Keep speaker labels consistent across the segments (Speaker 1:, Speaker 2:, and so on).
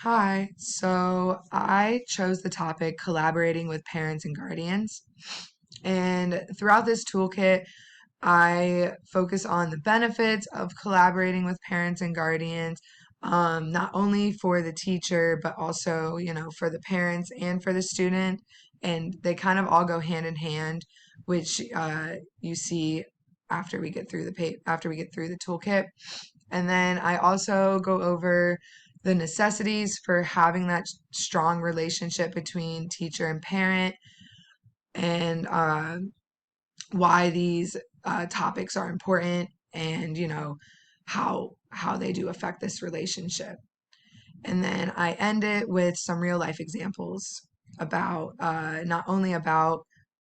Speaker 1: Hi, so I chose the topic collaborating with parents and guardians. And throughout this toolkit, I focus on the benefits of collaborating with parents and guardians, not only for the teacher, but also, for the parents and for the student. And they kind of all go hand in hand, which you see after we get through the toolkit. And then I also go over the necessities for having that strong relationship between teacher and parent, and why these topics are important, and how they do affect this relationship. And then I end it with some real life examples about not only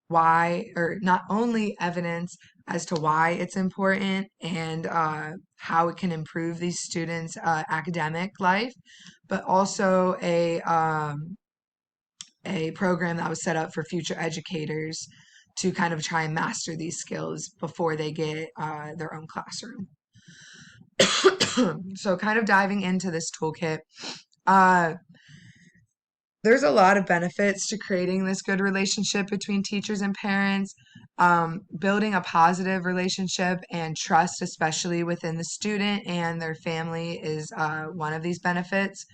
Speaker 1: why, or not only evidence as to why it's important, and how it can improve these students' academic life, but also a program that was set up for future educators to kind of try and master these skills before they get their own classroom. So, kind of diving into this toolkit, uh, there's a lot of benefits to creating this good relationship between teachers and parents. Building a positive relationship and trust, especially within the student and their family, is one of these benefits.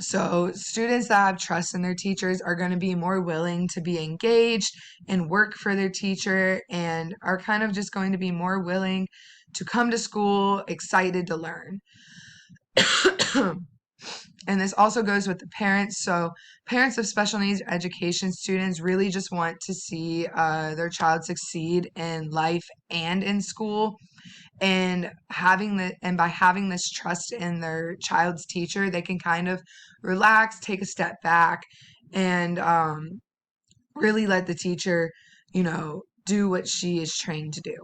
Speaker 1: So, students that have trust in their teachers are going to be more willing to be engaged and work for their teacher, and are kind of just going to be more willing to come to school excited to learn. And this also goes with the parents. So, parents of special needs education students really just want to see their child succeed in life and in school. And by having this trust in their child's teacher, they can kind of relax, take a step back, and really let the teacher, do what she is trained to do.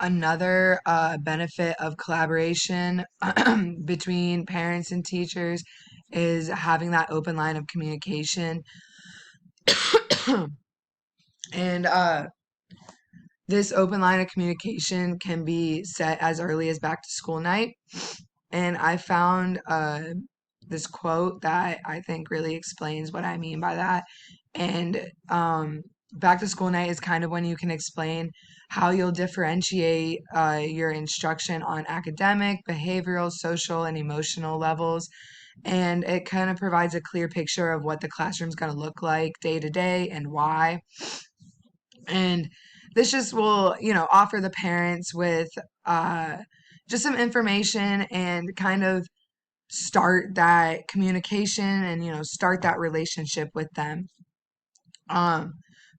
Speaker 1: Another benefit of collaboration between parents and teachers is having that open line of communication. And this open line of communication can be set as early as back to school night. And I found this quote that I think really explains what I mean by that. And back to school night is kind of when you can explain how you'll differentiate your instruction on academic, behavioral, social, and emotional levels. And it kind of provides a clear picture of what the classroom's going to look like day to day and why. And this just will, offer the parents with just some information, and kind of start that communication, and start that relationship with them. um,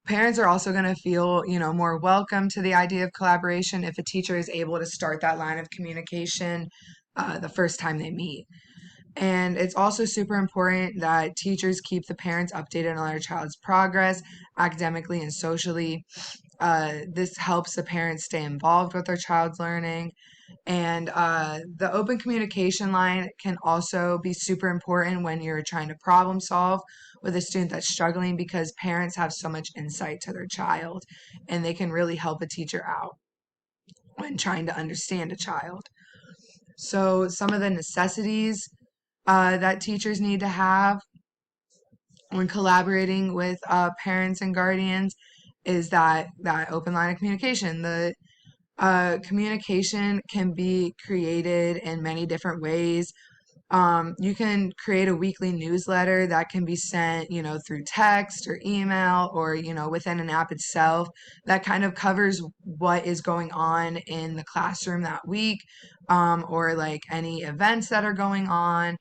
Speaker 1: Parents are also going to feel, more welcome to the idea of collaboration if a teacher is able to start that line of communication the first time they meet. And it's also super important that teachers keep the parents updated on their child's progress academically and socially. This helps the parents stay involved with their child's learning. And the open communication line can also be super important when you're trying to problem solve with a student that's struggling, because parents have so much insight to their child, and they can really help a teacher out when trying to understand a child. So, some of the necessities that teachers need to have when collaborating with parents and guardians is that open line of communication. The communication can be created in many different ways. You can create a weekly newsletter that can be sent, through text or email, or, within an app itself, that kind of covers what is going on in the classroom that week, or like any events that are going on,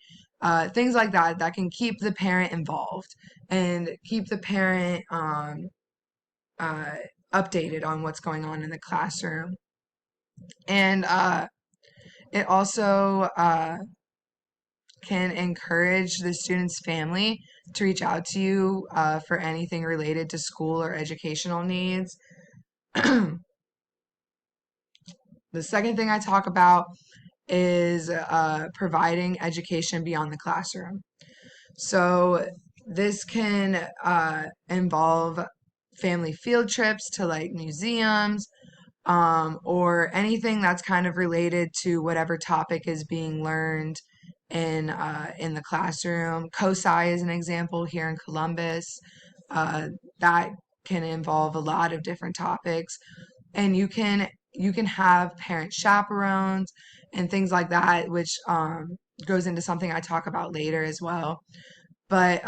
Speaker 1: things like that, that can keep the parent involved and keep the parent uh, updated on what's going on in the classroom. And it also can encourage the student's family to reach out to you for anything related to school or educational needs. The second thing I talk about is providing education beyond the classroom. So this can involve family field trips to like museums, or anything that's kind of related to whatever topic is being learned in the classroom. COSI is an example here in Columbus. That can involve a lot of different topics, and you can have parent chaperones and things like that, which goes into something I talk about later as well. But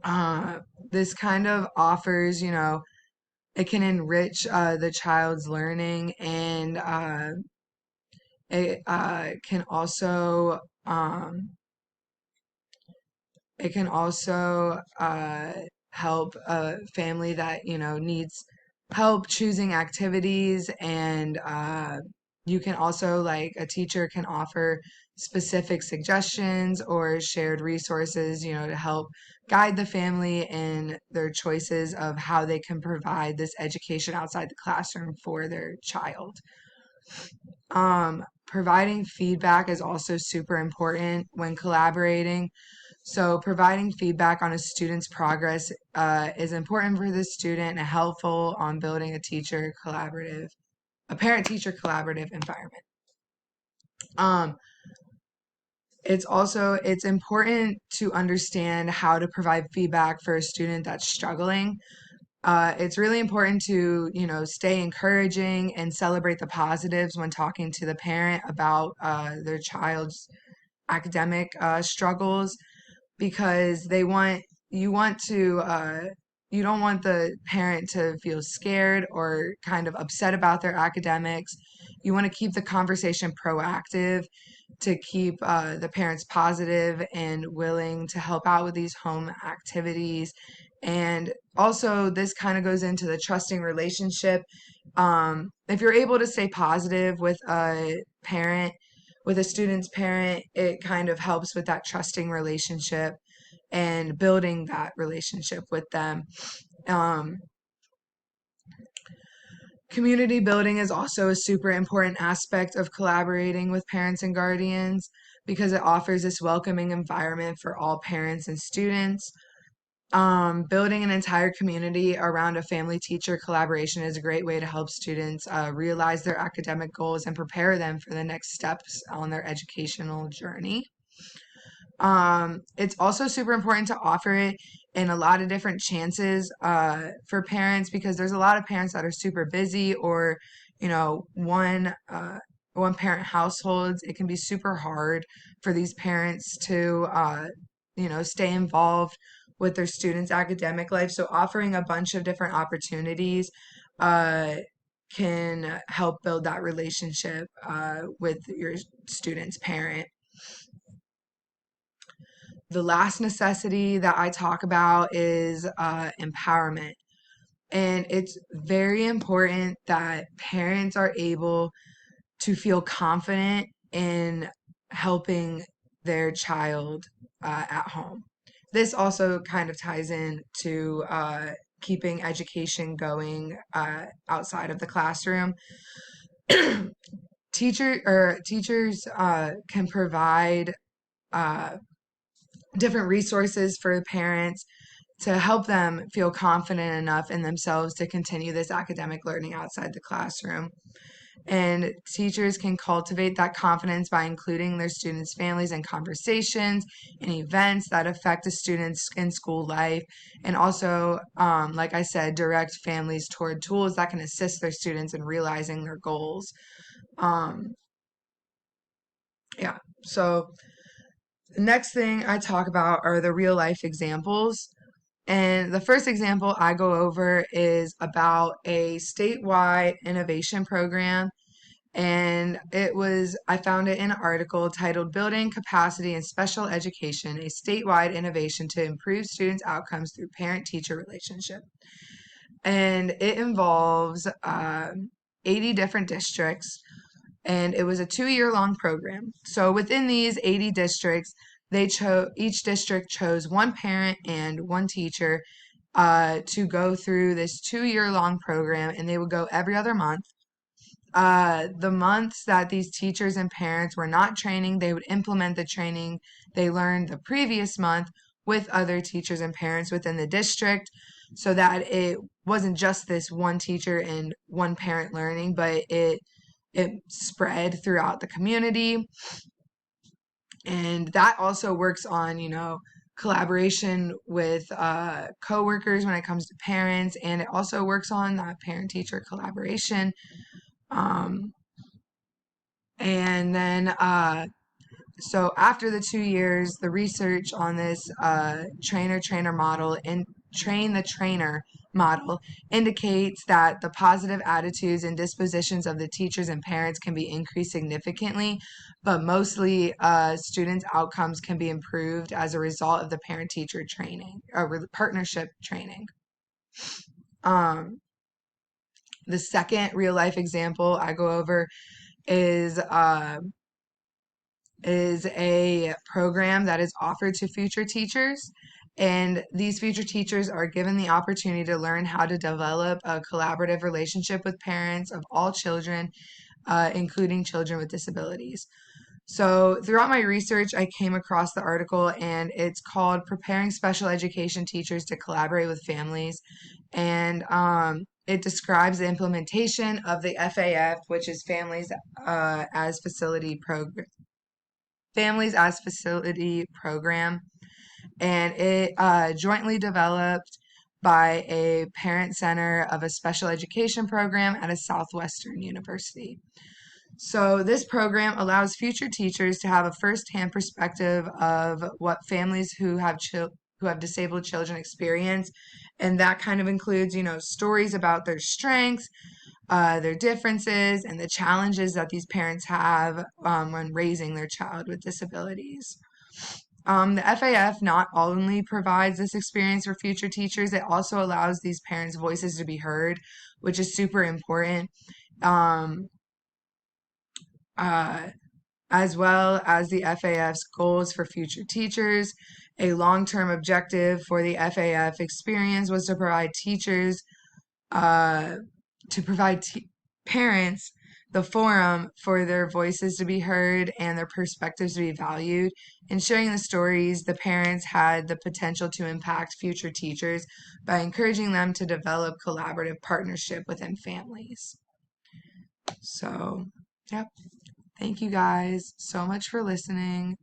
Speaker 1: uh, this kind of offers, it can enrich the child's learning, and it can also help a family that needs help choosing activities, and you can also, like, a teacher can offer specific suggestions or shared resources, to help guide the family in their choices of how they can provide this education outside the classroom for their child. Providing feedback is also super important when collaborating. So providing feedback on a student's progress is important for the student and helpful on building a parent-teacher collaborative environment. Um, it's important to understand how to provide feedback for a student that's struggling. It's really important to, stay encouraging and celebrate the positives when talking to the parent about their child's academic struggles, because you want to you don't want the parent to feel scared or kind of upset about their academics. You want to keep the conversation proactive to keep the parents positive and willing to help out with these home activities. And also, this kind of goes into the trusting relationship. If you're able to stay positive with a student's parent, it kind of helps with that trusting relationship and building that relationship with them. Um, Community building is also a super important aspect of collaborating with parents and guardians, because it offers this welcoming environment for all parents and students. Building an entire community around a family-teacher collaboration is a great way to help students realize their academic goals and prepare them for the next steps on their educational journey. It's also super important to offer it in a lot of different chances for parents, because there's a lot of parents that are super busy, or one parent households. It can be super hard for these parents to stay involved with their students' academic life. So offering a bunch of different opportunities uh, can help build that relationship with your student's parent. The last necessity that I talk about is empowerment. And it's very important that parents are able to feel confident in helping their child at home. This also kind of ties in to keeping education going outside of the classroom. Teachers can provide uh, different resources for parents to help them feel confident enough in themselves to continue this academic learning outside the classroom. And teachers can cultivate that confidence by including their students' families in conversations and events that affect the students in school life. And also, like I said, direct families toward tools that can assist their students in realizing their goals. Um, yeah, so the next thing I talk about are the real life examples. And the first example I go over is about a statewide innovation program. And I found it in an article titled Building Capacity in Special Education, a Statewide Innovation to Improve Students' Outcomes Through Parent-Teacher Relationship. And it involves 80 different districts, and it was a 2-year long program. So within these 80 districts, each district chose one parent and one teacher to go through this 2-year long program, and they would go every other month. The months that these teachers and parents were not training, they would implement the training they learned the previous month with other teachers and parents within the district. so that it wasn't just this one teacher and one parent learning, but it spread throughout the community. And that also works on, collaboration with coworkers when it comes to parents, and it also works on that parent-teacher collaboration. Um, and then so after the 2 years, the research on this trainer-trainer model and train the trainer model indicates that the positive attitudes and dispositions of the teachers and parents can be increased significantly, but mostly students' outcomes can be improved as a result of the parent-teacher training, or partnership training. Um, the second real-life example I go over is a program that is offered to future teachers. And these future teachers are given the opportunity to learn how to develop a collaborative relationship with parents of all children, including children with disabilities. So, throughout my research, I came across the article, and it's called Preparing Special Education Teachers to Collaborate with Families. And it describes the implementation of the FAF, which is Families as Facility Program, and it jointly developed by a parent center of a special education program at a Southwestern university. So this program allows future teachers to have a firsthand perspective of what families who have disabled children experience, and that kind of includes, stories about their strengths, their differences, and the challenges that these parents have when raising their child with disabilities. The FAF not only provides this experience for future teachers, it also allows these parents' voices to be heard, which is super important. Um, uh, as well as the FAF's goals for future teachers. A long term objective for the FAF experience was to provide teachers, uh, to provide parents the forum for their voices to be heard and their perspectives to be valued. In sharing the stories, the parents had the potential to impact future teachers by encouraging them to develop collaborative partnership within families. So, yep. Thank you guys so much for listening.